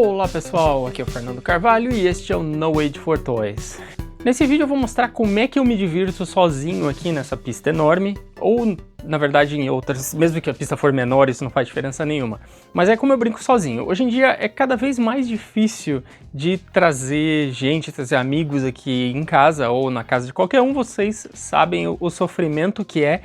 Olá pessoal, aqui é o Fernando Carvalho e este é o No Age for Toys. Nesse vídeo eu vou mostrar como é que eu me divirto sozinho aqui nessa pista enorme, ou na verdade em outras, mesmo que a pista for menor isso não faz diferença nenhuma. Mas é como eu brinco sozinho. Hoje em dia é cada vez mais difícil de trazer gente, trazer amigos aqui em casa ou na casa de qualquer um. Vocês sabem o sofrimento que é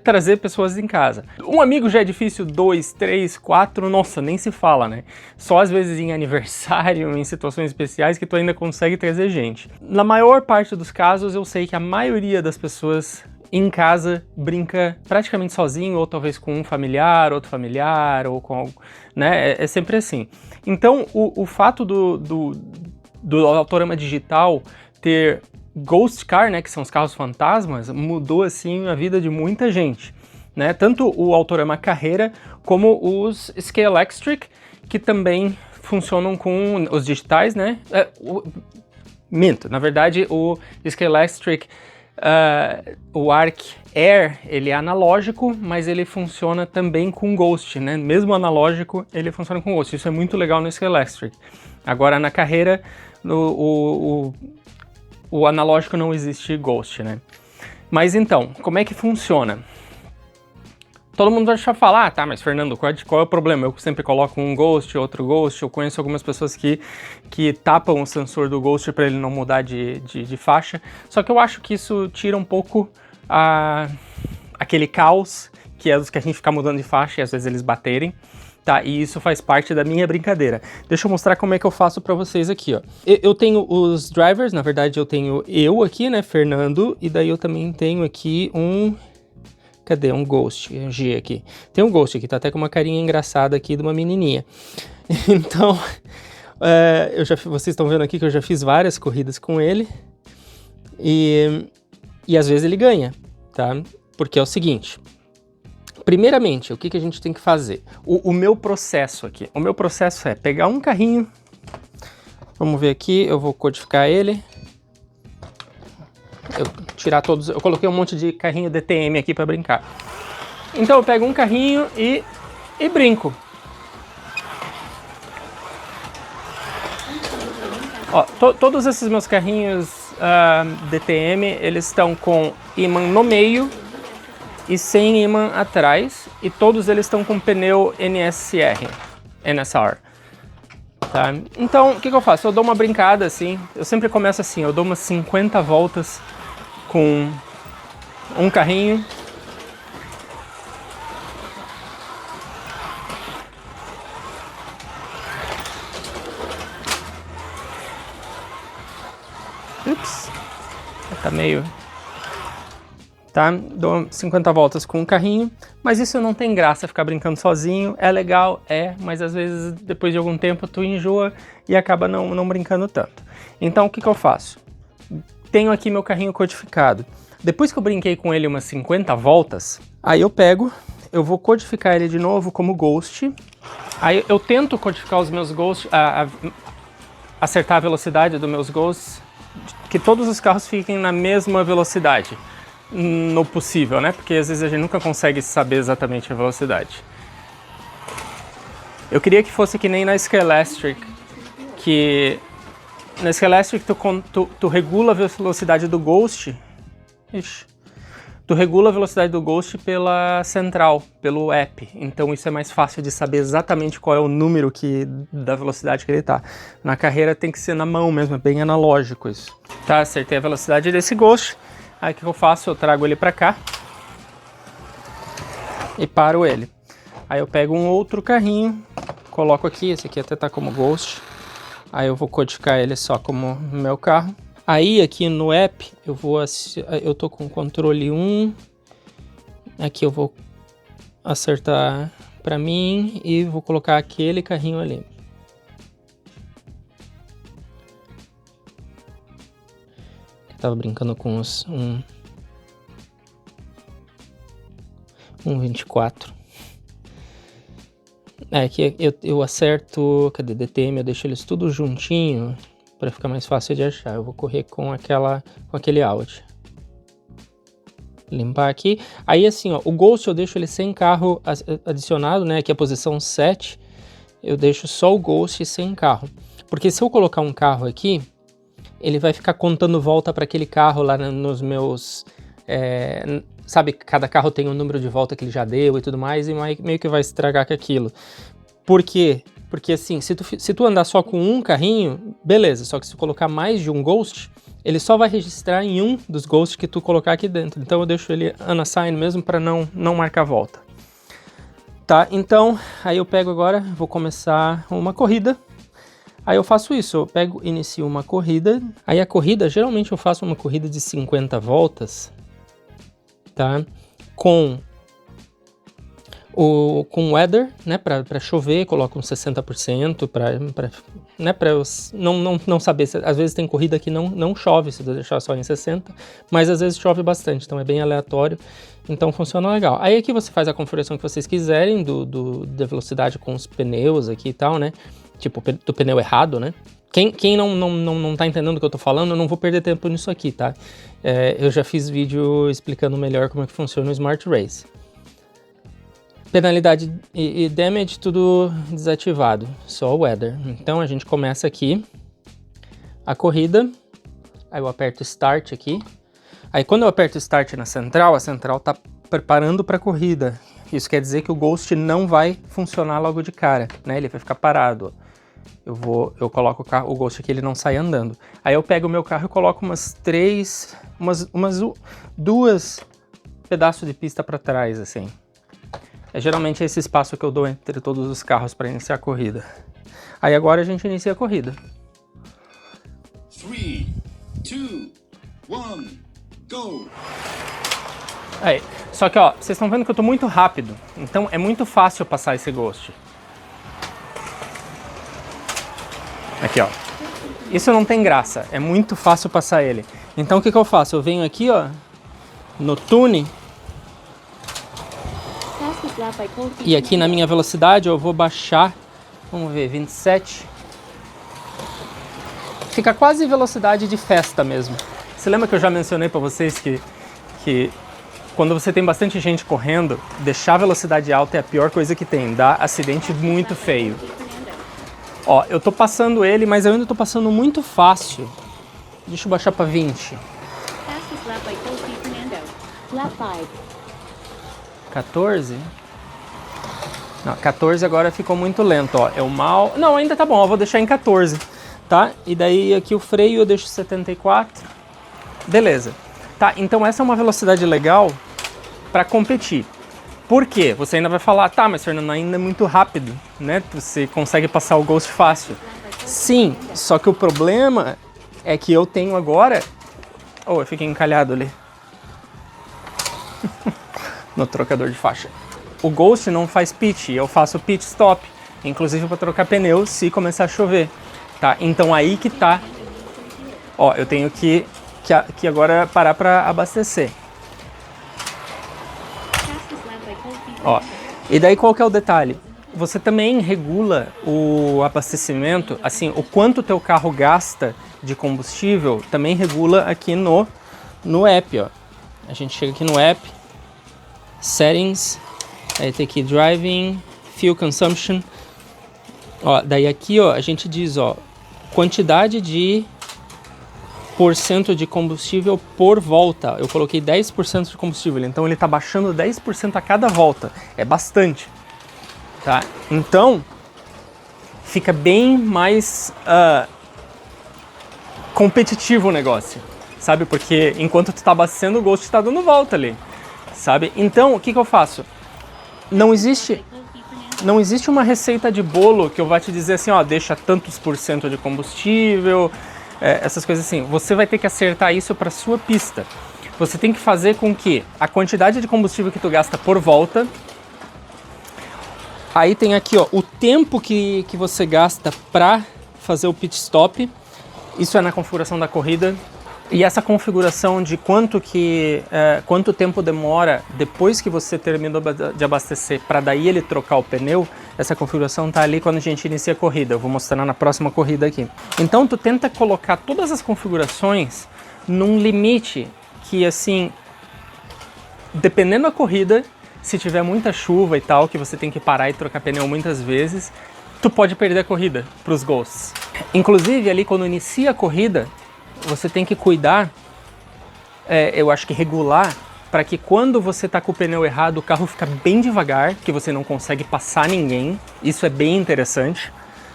trazer pessoas em casa. Um amigo já é difícil, 2, 3, 4, nossa, nem se fala, né? Só às vezes em aniversário, em situações especiais que tu ainda consegue trazer gente. Na maior parte dos casos, eu sei que a maioria das pessoas em casa brinca praticamente sozinho, ou talvez com um familiar, outro familiar, ou com algo, né? É sempre assim. Então, o fato do Autorama Digital ter Ghost Car, né, que são os carros fantasmas, mudou assim a vida de muita gente, né? Tanto o Autorama Carreira como os Scalextric, que também funcionam com os digitais, né? Na verdade o Scalextric, o Arc Air, ele é analógico, mas ele funciona também com Ghost, né? Mesmo analógico, ele funciona com Ghost. Isso é muito legal no Scalextric. Agora na Carreira, o analógico não existe Ghost, né? Mas então, como é que funciona? Todo mundo vai falar, tá, mas Fernando, qual é o problema? Eu sempre coloco um Ghost, outro Ghost. Eu conheço algumas pessoas que tapam o sensor do Ghost para ele não mudar de faixa. Só que eu acho que isso tira um pouco aquele caos que é dos que a gente fica mudando de faixa e às vezes eles baterem. Tá, e isso faz parte da minha brincadeira. Deixa eu mostrar como é que eu faço pra vocês aqui, ó. Eu tenho os drivers, na verdade eu tenho eu aqui, né, Fernando, e daí eu também tenho aqui um... Cadê? Um Ghost, um G aqui. Tem um Ghost aqui, tá até com uma carinha engraçada aqui de uma menininha. Então, vocês estão vendo aqui que eu já fiz várias corridas com ele. E às vezes ele ganha, tá? Porque é o seguinte... Primeiramente, o que a gente tem que fazer? O meu processo aqui. O meu processo é pegar um carrinho. Vamos ver aqui, eu vou codificar ele. Tirar todos. Eu coloquei um monte de carrinho DTM aqui para brincar. Então eu pego um carrinho e brinco. Ó, todos esses meus carrinhos DTM, eles estão com ímã no meio e sem ímã atrás, e todos eles estão com pneu NSR, tá? Então, o que eu faço? Eu dou uma brincada assim, eu sempre começo assim, eu dou umas 50 voltas com um carrinho. Ups, tá meio... Tá? Dou 50 voltas com um carrinho, mas isso não tem graça ficar brincando sozinho. É legal, mas às vezes depois de algum tempo tu enjoa e acaba não brincando tanto. Então o que eu faço? Tenho aqui meu carrinho codificado. Depois que eu brinquei com ele umas 50 voltas, aí eu vou codificar ele de novo como Ghost. Aí eu tento codificar os meus Ghosts, acertar a velocidade dos meus Ghosts, que todos os carros fiquem na mesma velocidade. No possível, né? Porque às vezes a gente nunca consegue saber exatamente a velocidade. Eu queria que fosse que nem na Scalextric, que na Scalextric tu regula a velocidade do Ghost. Tu regula a velocidade do Ghost pela central, pelo app. Então isso é mais fácil de saber exatamente qual é o número da velocidade que ele tá. Na Carreira tem que ser na mão mesmo, é bem analógico isso. Tá, acertei a velocidade desse Ghost. Aí o que eu faço? Eu trago ele pra cá e paro ele. Aí eu pego um outro carrinho, coloco aqui, esse aqui até tá como Ghost. Aí eu vou codificar ele só como meu carro. Aí aqui no app eu tô com controle 1. Aqui eu vou acertar pra mim e vou colocar aquele carrinho ali. Tava brincando com uns 1.24. Aqui eu acerto, cadê DTM, eu deixo eles tudo juntinho para ficar mais fácil de achar. Eu vou correr com aquele out. Limpar aqui. Aí assim, ó, o Ghost eu deixo ele sem carro adicionado, né? Aqui é a posição 7. eu deixo só o Ghost sem carro. Porque se eu colocar um carro aqui, ele vai ficar contando volta para aquele carro lá nos meus... sabe, cada carro tem um número de volta que ele já deu e tudo mais, e meio que vai estragar com aquilo. Por quê? Porque assim, se tu andar só com um carrinho, beleza, só que se tu colocar mais de um Ghost, ele só vai registrar em um dos Ghosts que tu colocar aqui dentro. Então eu deixo ele unassign mesmo para não marcar volta. Tá, então, aí eu pego agora, vou começar uma corrida. Aí eu faço isso, eu pego, inicio uma corrida. Aí a corrida, geralmente eu faço uma corrida de 50 voltas, tá? Com weather, né, para chover, coloco uns 60%, né, para eu não saber, às vezes tem corrida que não chove, se eu deixar só em 60%, mas às vezes chove bastante, então é bem aleatório, então funciona legal. Aí aqui você faz a configuração que vocês quiserem da velocidade com os pneus aqui e tal, né, tipo do pneu errado, né. Quem não tá entendendo o que eu tô falando, eu não vou perder tempo nisso aqui, tá? Eu já fiz vídeo explicando melhor como é que funciona o Smart Race. Penalidade e damage, tudo desativado, só o weather. Então a gente começa aqui a corrida, aí eu aperto Start aqui. Aí quando eu aperto Start na central, a central tá preparando para a corrida. Isso quer dizer que o Ghost não vai funcionar logo de cara, né? Ele vai ficar parado. Eu coloco o Ghost aqui, ele não sai andando. Aí eu pego o meu carro e coloco duas pedaços de pista para trás, assim. Geralmente é esse espaço que eu dou entre todos os carros para iniciar a corrida. Aí agora a gente inicia a corrida. 3, 2, 1, go! Aí, só que ó, vocês estão vendo que eu tô muito rápido, então é muito fácil passar esse Ghost. Aqui ó, isso não tem graça, é muito fácil passar ele. Então o que eu faço? Eu venho aqui ó, no Tune, e aqui na minha velocidade eu vou baixar, vamos ver, 27. Fica quase velocidade de festa mesmo. Você lembra que eu já mencionei para vocês que quando você tem bastante gente correndo, deixar a velocidade alta é a pior coisa que tem, dá acidente muito feio. Ó, eu tô passando ele, mas eu ainda tô passando muito fácil. Deixa eu baixar para 20. 14? Não, 14 agora ficou muito lento, ó. É o mal... Não, ainda tá bom, eu vou deixar em 14, tá? E daí aqui o freio eu deixo 74. Beleza. Tá, então essa é uma velocidade legal para competir. Por quê? Você ainda vai falar, tá, mas Fernando, ainda é muito rápido, né? Você consegue passar o Ghost fácil. Sim, só que o problema é que eu tenho agora... Oh, eu fiquei encalhado ali. No trocador de faixa. O Ghost não faz pitch, eu faço pit stop, inclusive para trocar pneu se começar a chover, tá? Então aí que tá, ó, eu tenho que agora parar para abastecer. Ó, e daí qual que é o detalhe? Você também regula o abastecimento, assim, o quanto o teu carro gasta de combustível, também regula aqui no app, ó. A gente chega aqui no app, Settings, aí tem aqui Driving, Fuel Consumption. Ó, daí aqui, ó, a gente diz, ó, quantidade de porcento de combustível por volta. Eu coloquei 10% de combustível, então ele tá baixando 10% a cada volta. É bastante, tá? Então, fica bem mais competitivo o negócio, sabe? Porque enquanto tu tá abastecendo, o Ghost tá dando volta ali, sabe? Então, o que eu faço? Não existe uma receita de bolo que eu vá te dizer assim, ó, deixa tantos por cento de combustível, essas coisas assim. Você vai ter que acertar isso para sua pista. Você tem que fazer com que a quantidade de combustível que tu gasta por volta, aí tem aqui, ó, o tempo que você gasta para fazer o pit stop. Isso é na configuração da corrida. E essa configuração de quanto tempo demora depois que você terminou de abastecer para daí ele trocar o pneu, essa configuração tá ali quando a gente inicia a corrida. Eu vou mostrar na próxima corrida aqui. Então tu tenta colocar todas as configurações num limite que, assim, dependendo da corrida, se tiver muita chuva e tal, que você tem que parar e trocar pneu muitas vezes, tu pode perder a corrida para os Ghosts. Inclusive, ali quando inicia a corrida, você tem que cuidar, eu acho que regular, para que quando você tá com o pneu errado, o carro fica bem devagar, que você não consegue passar ninguém. Isso é bem interessante.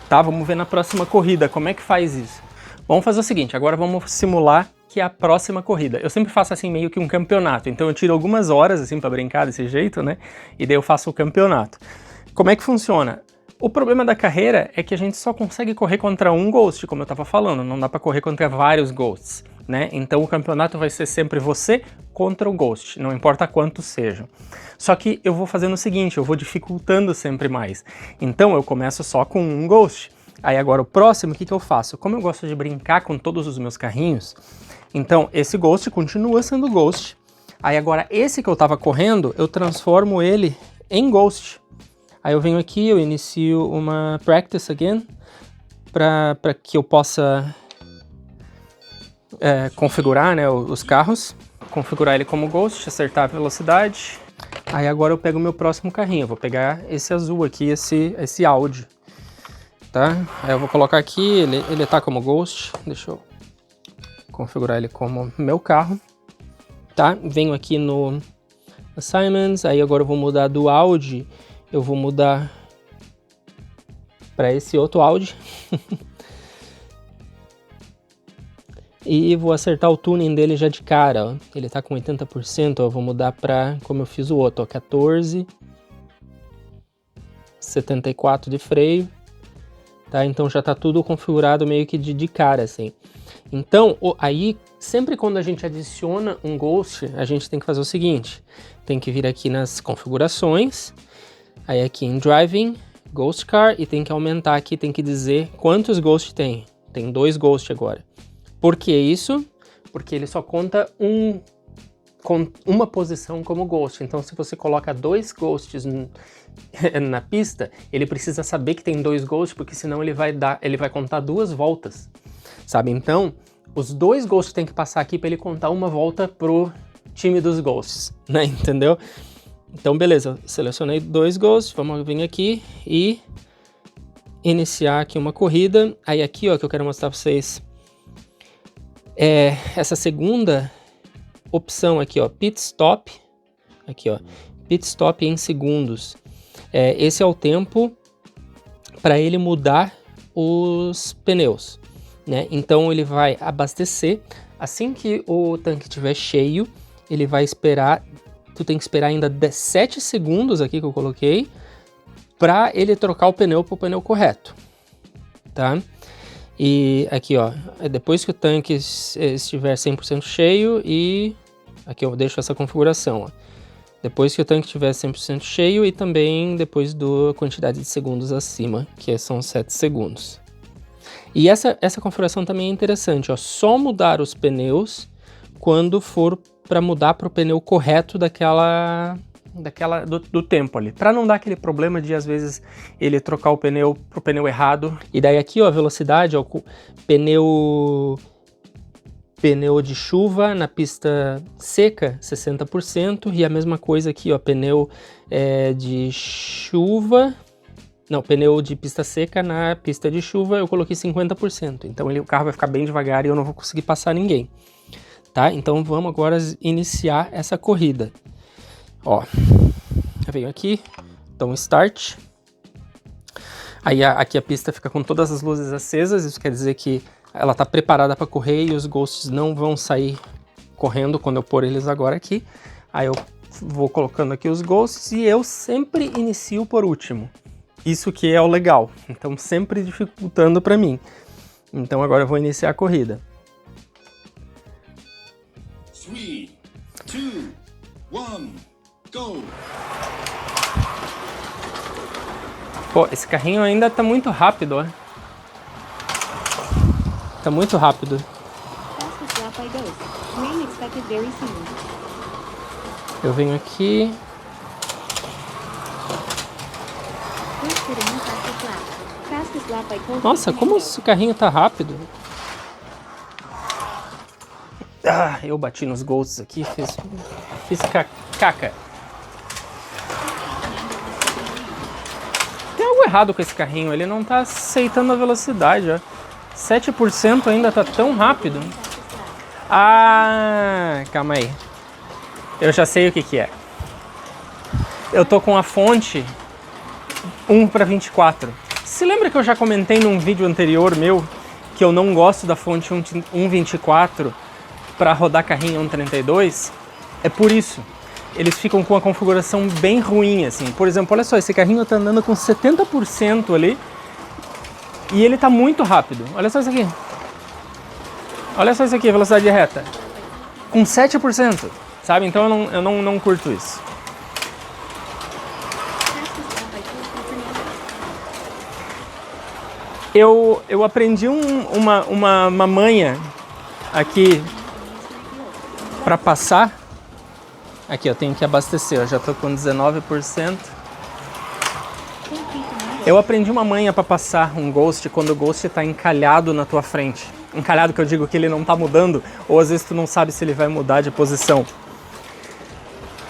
Tá, vamos ver na próxima corrida como é que faz isso. Vamos fazer o seguinte, agora vamos simular que é a próxima corrida. Eu sempre faço assim meio que um campeonato, então eu tiro algumas horas assim para brincar desse jeito, né? E daí eu faço o campeonato. Como é que funciona? O problema da carreira é que a gente só consegue correr contra um Ghost, como eu tava falando, não dá para correr contra vários Ghosts, né? Então o campeonato vai ser sempre você contra o Ghost, não importa quantos sejam. Só que eu vou fazendo o seguinte, eu vou dificultando sempre mais. Então eu começo só com um Ghost. Aí agora o próximo, o que eu faço? Como eu gosto de brincar com todos os meus carrinhos, então esse Ghost continua sendo Ghost. Aí agora esse que eu tava correndo, eu transformo ele em Ghost. Aí eu venho aqui, eu inicio uma Practice Again, para que eu possa configurar, né, os carros. Configurar ele como Ghost, acertar a velocidade. Aí agora eu pego o meu próximo carrinho, eu vou pegar esse azul aqui, esse Audi. Tá? Aí eu vou colocar aqui, ele tá como Ghost, deixa eu configurar ele como meu carro, tá? Venho aqui no Assignments, aí agora eu vou mudar do Audi, eu vou mudar para esse outro Audi. E vou acertar o tuning dele já de cara, ó. Ele tá com 80%, ó, eu vou mudar para, como eu fiz o outro, ó, 14, 74 de freio. Tá? Então já tá tudo configurado meio que de cara, assim. Então, aí, sempre quando a gente adiciona um Ghost, a gente tem que fazer o seguinte. Tem que vir aqui nas configurações, aí aqui em Driving, Ghost Car, e tem que aumentar aqui, tem que dizer quantos Ghosts tem. Tem 2 Ghosts agora. Por que isso? Porque ele só conta uma posição como Ghost. Então, se você coloca 2 Ghosts na pista, ele precisa saber que tem 2 Ghosts, porque senão ele vai contar 2 voltas, sabe? Então, os 2 Ghosts tem que passar aqui para ele contar uma volta pro time dos Ghosts, né? Entendeu? Então, beleza, selecionei 2 Ghosts, vamos vir aqui e iniciar aqui uma corrida. Aí aqui, ó, que eu quero mostrar para vocês essa segunda opção aqui, ó, Pit Stop, aqui, ó, Pit Stop em segundos. Esse é o tempo para ele mudar os pneus, né? Então ele vai abastecer, assim que o tanque estiver cheio, ele vai esperar, tu tem que esperar ainda 7 segundos aqui que eu coloquei, para ele trocar o pneu para o pneu correto, tá? E aqui, ó, depois que o tanque estiver 100% cheio, e aqui eu deixo essa configuração, ó. Depois que o tanque estiver 100% cheio e também depois da quantidade de segundos acima, que são 7 segundos. E essa configuração também é interessante, ó, só mudar os pneus quando for para mudar para o pneu correto do tempo ali, para não dar aquele problema de às vezes ele trocar o pneu pro pneu errado. E daí aqui, ó, a velocidade, ó, pneu de chuva na pista seca, 60%, e a mesma coisa aqui, ó, pneu de chuva, não, pneu de pista seca na pista de chuva eu coloquei 50%, então o carro vai ficar bem devagar e eu não vou conseguir passar ninguém, tá? Então vamos agora iniciar essa corrida. Ó, eu venho aqui, então Start, aí aqui a pista fica com todas as luzes acesas, isso quer dizer que ela está preparada para correr e os Ghosts não vão sair correndo quando eu pôr eles agora aqui. Aí eu vou colocando aqui os Ghosts e eu sempre inicio por último. Isso que é o legal, então sempre dificultando para mim. Então agora eu vou iniciar a corrida. 3, 2, 1, go! Pô, esse carrinho ainda tá muito rápido, ó. Tá muito rápido. Eu venho aqui. Nossa, como esse carrinho tá rápido. Ah, eu bati nos Ghosts aqui, fiz caca. Tem algo errado com esse carrinho, ele não tá aceitando a velocidade, ó. 7% ainda tá tão rápido. Ah, calma aí. Eu já sei o que que é. Eu tô com a fonte 1:24. Se lembra que eu já comentei num vídeo anterior meu que eu não gosto da fonte 1:24 para rodar carrinho 1:32? É por isso. Eles ficam com a configuração bem ruim, assim. Por exemplo, olha só, esse carrinho tá andando com 70% ali e ele tá muito rápido. Olha só isso aqui. Olha só isso aqui, velocidade reta. Com 7%, sabe? Então eu não curto isso. Eu aprendi uma manha aqui para passar. Aqui, eu tenho que abastecer, eu já tô com 19%. Eu aprendi uma manha para passar um Ghost quando o Ghost tá encalhado na tua frente. Encalhado que eu digo que ele não tá mudando, ou às vezes tu não sabe se ele vai mudar de posição.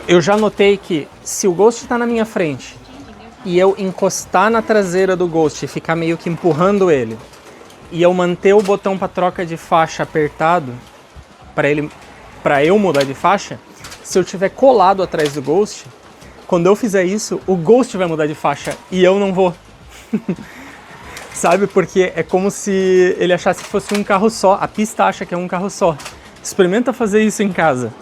Eu já notei que se o Ghost tá na minha frente e eu encostar na traseira do Ghost e ficar meio que empurrando ele, e eu manter o botão para troca de faixa apertado para eu mudar de faixa, se eu tiver colado atrás do Ghost, quando eu fizer isso, o Ghost vai mudar de faixa e eu não vou. Sabe? Porque é como se ele achasse que fosse um carro só. A pista acha que é um carro só. Experimenta fazer isso em casa.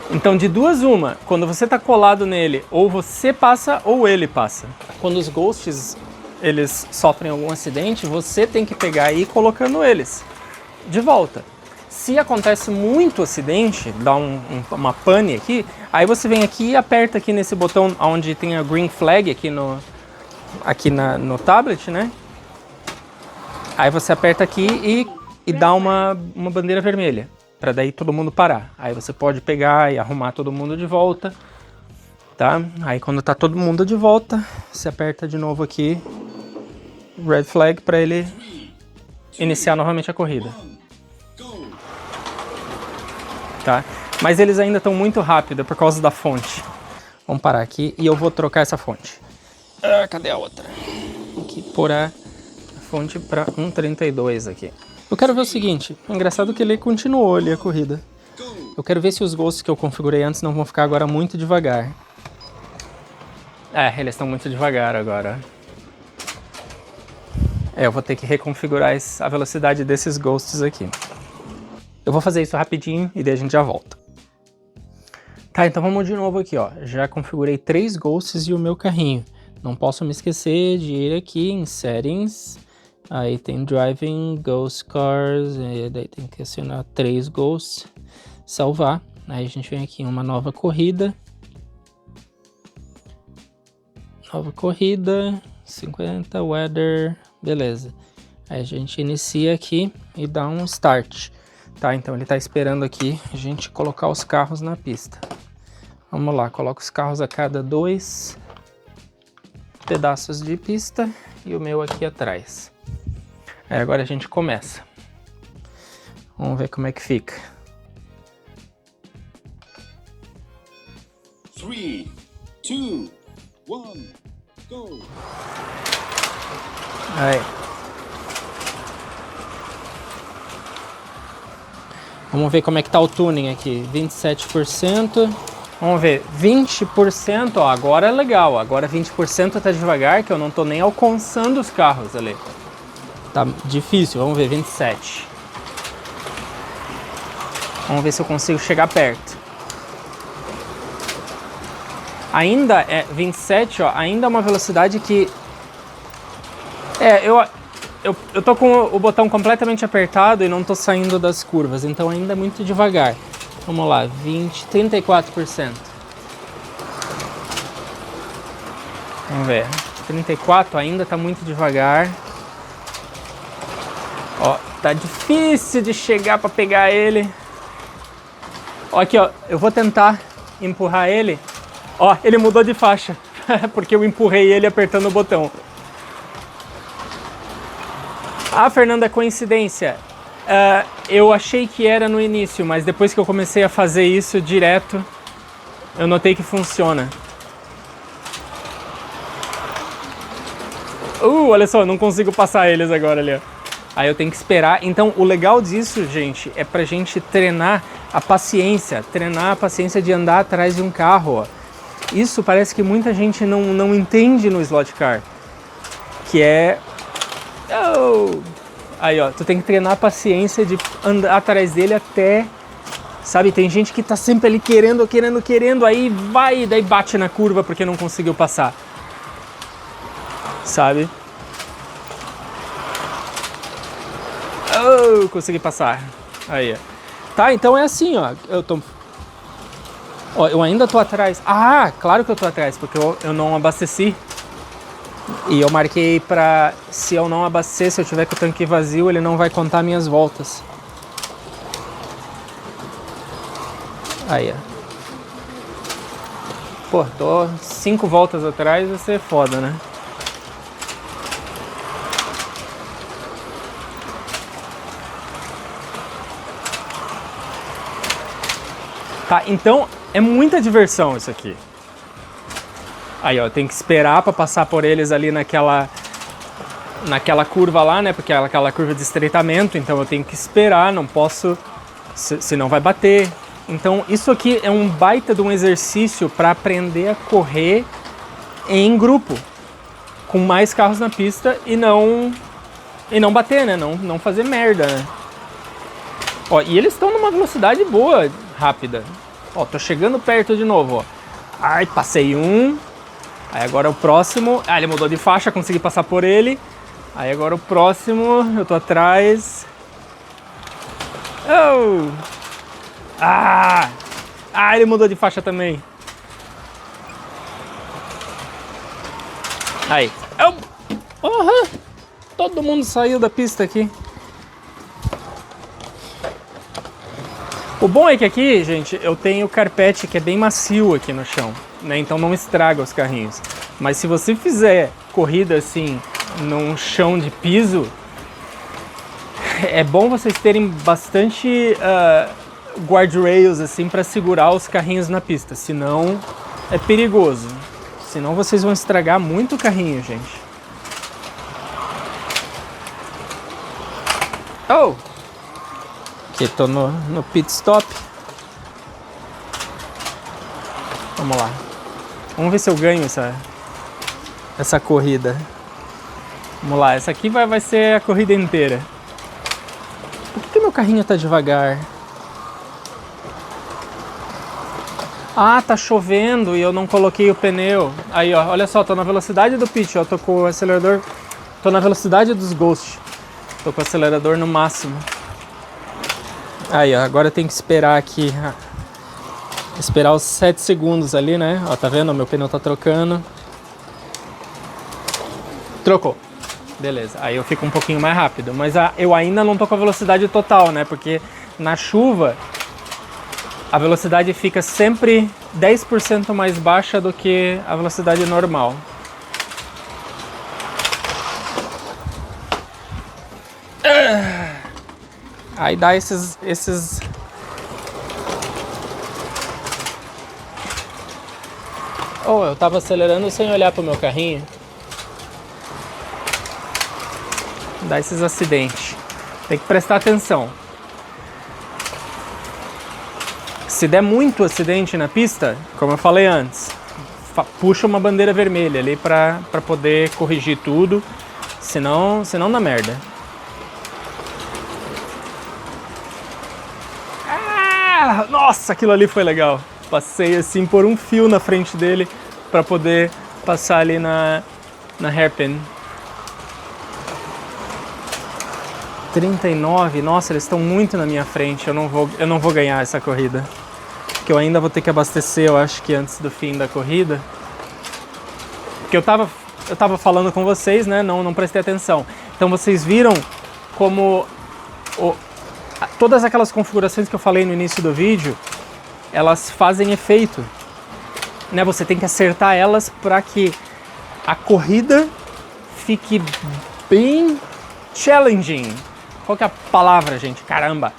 Então, de duas uma, quando você tá colado nele, ou você passa ou ele passa. Quando os Ghosts eles sofrem algum acidente, você tem que pegar e ir colocando eles de volta. Se acontece muito acidente, dá uma pane aqui, aí você vem aqui e aperta aqui nesse botão onde tem a green flag aqui no tablet, né? Aí você aperta aqui e dá uma bandeira vermelha, para daí todo mundo parar. Aí você pode pegar e arrumar todo mundo de volta, tá? Aí quando tá todo mundo de volta, você aperta de novo aqui, red flag, para ele iniciar novamente a corrida. Tá? Mas eles ainda estão muito rápidos por causa da fonte. Vamos parar aqui e eu vou trocar essa fonte. Cadê a outra? Aqui, pôr a fonte para 1:32 aqui. Eu quero ver o seguinte, é engraçado que ele continuou ali a corrida. Eu quero ver se os Ghosts que eu configurei antes não vão ficar agora muito devagar. Eles estão muito devagar agora. Eu vou ter que reconfigurar a velocidade desses Ghosts aqui. Eu vou fazer isso rapidinho e daí a gente já volta. Tá, então vamos de novo aqui, ó. Já configurei 3 Ghosts e o meu carrinho. Não posso me esquecer de ir aqui em Settings. Aí tem Driving, Ghost Cars, e daí tem que acionar 3 Ghosts. Salvar. Aí a gente vem aqui em uma nova corrida. Nova corrida, 50, Weather, beleza. Aí a gente inicia aqui e dá um Start. Tá, então ele tá esperando aqui a gente colocar os carros na pista. Vamos lá, coloca os carros a cada 2 pedaços de pista e o meu aqui atrás. Aí agora a gente começa. Vamos ver como é que fica. 3, 2, 1, go! Aí. Vamos ver como é que tá o tuning aqui. 27%. Vamos ver. 20%, ó, agora é legal. Agora 20% tá devagar, que eu não tô nem alcançando os carros ali. Tá difícil. Vamos ver. 27%. Vamos ver se eu consigo chegar perto. Ainda é 27, ó. Ainda é uma velocidade que... Eu tô com o botão completamente apertado e não tô saindo das curvas, então ainda é muito devagar. Vamos lá, 34%. Vamos ver, 34 ainda tá muito devagar. Ó, tá difícil de chegar pra pegar ele. Ó, aqui, ó, eu vou tentar empurrar ele. Ó, ele mudou de faixa, porque eu empurrei ele apertando o botão. Ah, Fernanda, coincidência. Eu achei que era no início, mas depois que eu comecei a fazer isso direto, eu notei que funciona. Olha só, não consigo passar eles agora ali, ó. Aí eu tenho que esperar. Então, o legal disso, gente, é pra gente treinar a paciência de andar atrás de um carro, ó. Isso parece que muita gente não entende no slot car. Que é... Aí, ó, tu tem que treinar a paciência de andar atrás dele até... Sabe, tem gente que tá sempre ali querendo, aí vai e daí bate na curva porque não conseguiu passar. Sabe? Consegui passar. Aí, ó. Tá, então é assim, ó. Eu ainda tô atrás. Ah, claro que eu tô atrás, porque eu não abasteci. E eu marquei pra... Se eu não abastecer, se eu tiver com o tanque vazio, ele não vai contar minhas voltas. Aí, ó. Pô, tô 5 voltas atrás, vai ser foda, né? Tá, então é muita diversão isso aqui. Aí, ó, tem que esperar pra passar por eles ali naquela curva lá, né? Porque é aquela curva de estreitamento, então eu tenho que esperar, não posso... Senão vai bater. Então, isso aqui é um baita de um exercício para aprender a correr em grupo, com mais carros na pista e não bater, né? Não fazer merda, né? Ó, e eles estão numa velocidade boa, rápida. Ó, tô chegando perto de novo, ó. Ai, passei um. Aí agora o próximo... Ah, ele mudou de faixa, consegui passar por ele. Aí agora o próximo, eu tô atrás. Ah, ele mudou de faixa também. Aí. Todo mundo saiu da pista aqui. O bom é que aqui, gente, eu tenho carpete que é bem macio aqui no chão, né? Então não estraga os carrinhos. Mas se você fizer corrida assim, num chão de piso, é bom vocês terem bastante... guardrails assim para segurar os carrinhos na pista, senão é perigoso. Senão vocês vão estragar muito o carrinho, gente. Aqui tô no pit stop. Vamos lá. Vamos ver se eu ganho essa corrida. Vamos lá, essa aqui vai ser a corrida inteira. Por que meu carrinho tá devagar? Ah, tá chovendo e eu não coloquei o pneu. Aí, ó, olha só, tô na velocidade do pit, ó, tô com o acelerador... Tô na velocidade dos Ghost. Tô com o acelerador no máximo. Aí, ó, agora eu tenho que esperar aqui. Esperar os 7 segundos ali, né? Ó, tá vendo? Meu pneu tá trocando. Trocou. Beleza, aí eu fico um pouquinho mais rápido. Mas eu ainda não tô com a velocidade total, né? Porque na chuva... A velocidade fica sempre 10% mais baixa do que a velocidade normal. Aí dá esses... Eu tava acelerando sem olhar pro meu carrinho. Dá esses acidentes. Tem que prestar atenção. Se der muito acidente na pista, como eu falei antes, puxa uma bandeira vermelha ali pra poder corrigir tudo, senão dá merda. Nossa, aquilo ali foi legal. Passei assim por um fio na frente dele pra poder passar ali na hairpin. 39, nossa, eles estão muito na minha frente, eu não vou ganhar essa corrida. Que eu ainda vou ter que abastecer, eu acho que antes do fim da corrida. Porque eu tava falando com vocês, né? Não prestei atenção. Então vocês viram como todas aquelas configurações que eu falei no início do vídeo, elas fazem efeito, né? Você tem que acertar elas para que a corrida fique bem challenging. Qual que é a palavra, gente? Caramba!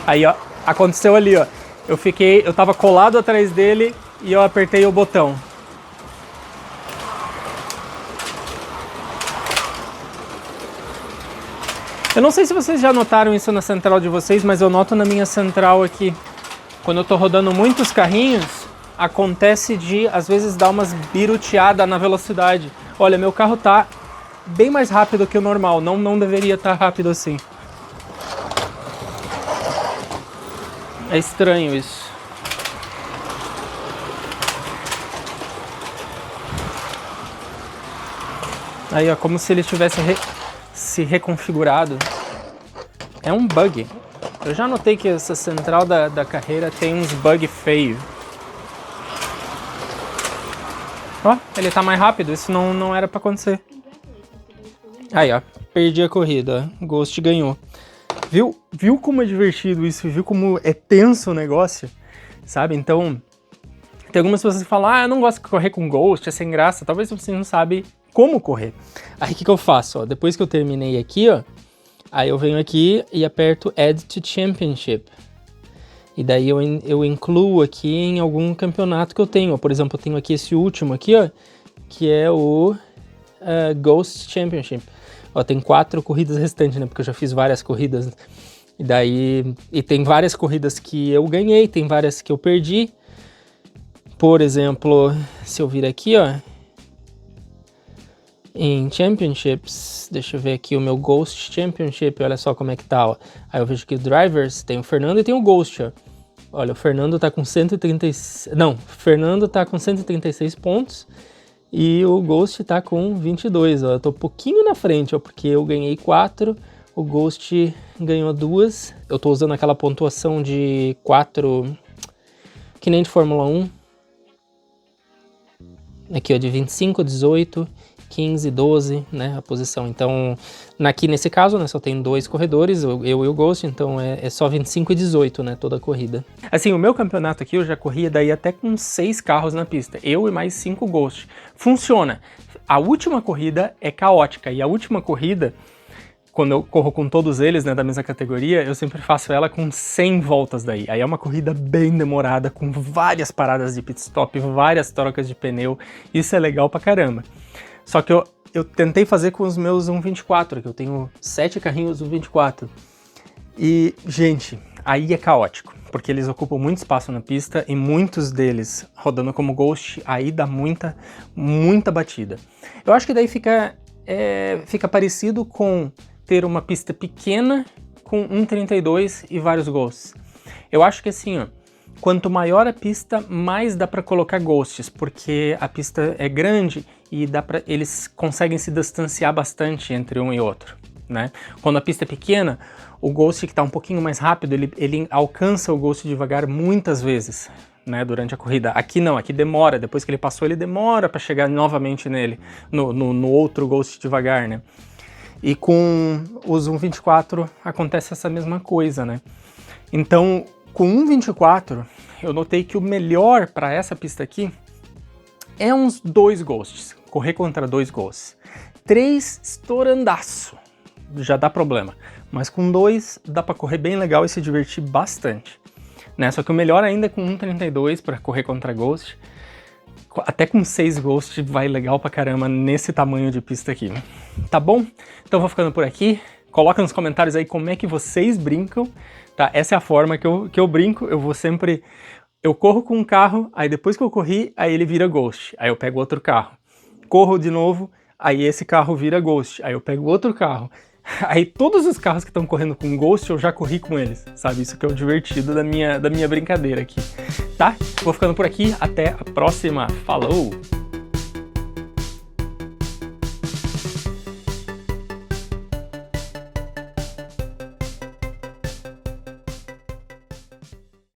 Aí, ó, aconteceu ali, ó. eu tava colado atrás dele e eu apertei o botão. Eu não sei se vocês já notaram isso na central de vocês, mas eu noto na minha central aqui. Quando eu tô rodando muitos carrinhos, acontece de, às vezes, dar umas biruteadas na velocidade. Olha, meu carro tá bem mais rápido que o normal, não deveria estar rápido assim. É estranho isso. Aí, ó, como se ele tivesse se reconfigurado. É um bug. Eu já notei que essa central da carreira tem uns bugs feios. Ó, ele tá mais rápido, isso não era pra acontecer. Aí, ó, perdi a corrida, ó. Ghost ganhou. Viu como é divertido isso? Viu como é tenso o negócio? Sabe? Então, tem algumas pessoas que falam, eu não gosto de correr com Ghost, é sem graça. Talvez você não sabe como correr. Aí, o que eu faço? Ó? Depois que eu terminei aqui, ó, aí eu venho aqui e aperto Add to Championship. E daí eu incluo aqui em algum campeonato que eu tenho. Por exemplo, eu tenho aqui esse último aqui, ó, que é o Ghost Championship. Ó, tem 4 corridas restantes, né? Porque eu já fiz várias corridas. E tem várias corridas que eu ganhei, tem várias que eu perdi. Por exemplo, se eu vir aqui, ó, em Championships, deixa eu ver aqui o meu Ghost Championship, olha só como é que tá, ó. Aí eu vejo que o Drivers, tem o Fernando e tem o Ghost, ó. Olha, o Fernando tá com 136... Não, o Fernando tá com 136 pontos e o Ghost tá com 22, ó. Eu tô um pouquinho na frente, ó, porque eu ganhei 4, o Ghost ganhou 2. Eu tô usando aquela pontuação de 4, que nem de Fórmula 1. Aqui, ó, de 25, 18... 15, 12, né, a posição. Então, aqui nesse caso, né, só tem 2 corredores, eu e o Ghost, então é só 25 e 18, né, toda a corrida. Assim, o meu campeonato aqui, eu já corria daí até com 6 carros na pista, eu e mais 5 Ghost. Funciona. A última corrida é caótica, e a última corrida, quando eu corro com todos eles, né, da mesma categoria, eu sempre faço ela com 100 voltas daí. Aí é uma corrida bem demorada, com várias paradas de pit stop, várias trocas de pneu, isso é legal pra caramba. Só que eu tentei fazer com os meus 1.24, que eu tenho 7 carrinhos 1.24. E, gente, aí é caótico, porque eles ocupam muito espaço na pista e muitos deles rodando como Ghost, aí dá muita batida. Eu acho que daí fica parecido com ter uma pista pequena com 1.32 e vários Ghosts. Eu acho que assim, ó, quanto maior a pista, mais dá para colocar Ghosts, porque a pista é grande e eles conseguem se distanciar bastante entre um e outro, né? Quando a pista é pequena, o Ghost que está um pouquinho mais rápido, ele alcança o Ghost devagar muitas vezes, né, durante a corrida. Aqui não, aqui demora, depois que ele passou, ele demora para chegar novamente nele, no outro Ghost devagar, né? E com os 1.24 acontece essa mesma coisa, né? Então, com 1.24, eu notei que o melhor para essa pista aqui é uns 2 Ghosts, correr contra 2 Ghosts. 3 estourandaço, já dá problema, mas com 2 dá para correr bem legal e se divertir bastante, né? Só que o melhor ainda é com 1.32 para correr contra Ghost. Até com 6 Ghost vai legal pra caramba nesse tamanho de pista aqui, tá bom? Então eu vou ficando por aqui. Coloca nos comentários aí como é que vocês brincam, tá? Essa é a forma que eu brinco. Eu corro com um carro, aí depois que eu corri, aí ele vira Ghost. Aí eu pego outro carro. Corro de novo, aí esse carro vira Ghost. Aí eu pego outro carro. Aí todos os carros que estão correndo com Ghost, eu já corri com eles, sabe? Isso que é o divertido da minha brincadeira aqui, tá? Vou ficando por aqui, até a próxima. Falou!